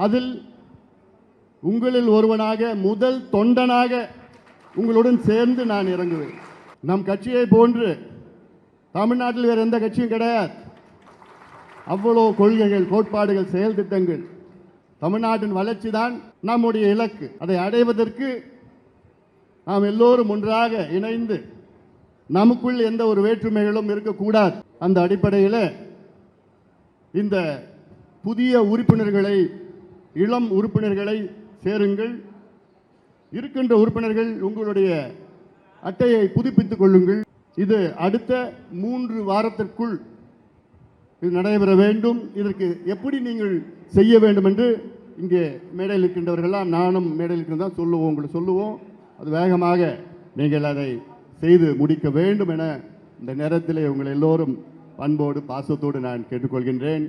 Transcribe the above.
அதில் உங்களில் ஒருவனாக முதல் தொண்டனாக உங்களுடன் சேர்ந்து நான் இறங்குவேன். நம் கட்சியை போன்று தமிழ்நாட்டில் வேறு எந்த கட்சியும் கிடையாது. அவ்வளோ கொள்கைகள், கோட்பாடுகள், செயல் திட்டங்கள். தமிழ்நாட்டின் வளர்ச்சி தான் நம்முடைய இலக்கு. அதை அடைவதற்கு நாம் எல்லோரும் ஒன்றாக இணைந்து, நமக்குள் எந்த ஒரு வேற்றுமைகளும் இருக்கக்கூடாது. அந்த அடிப்படையில் இந்த புதிய உறுப்பினர்களை, இளம் உறுப்பினர்களை சேருங்கள். இருக்கின்ற உறுப்பினர்கள் உங்களுடைய அட்டையை புதுப்பித்துக் கொள்ளுங்கள். இது அடுத்த 3 வாரத்திற்குள் இது நடைபெற வேண்டும். இதற்கு எப்படி நீங்கள் செய்ய வேண்டும் என்று இங்கே மேடையில் இருக்கின்றவர்கள்லாம், நானும் மேடையில் இருக்கின்றதான் சொல்லுவோம், உங்களுக்கு சொல்லுவோம். அது வேகமாக நீங்கள் அதை செய்து முடிக்க வேண்டும் என இந்த நேரத்திலே உங்கள் எல்லோரும் பண்போடு பாசத்தோடு நான் கேட்டுக்கொள்கின்றேன்.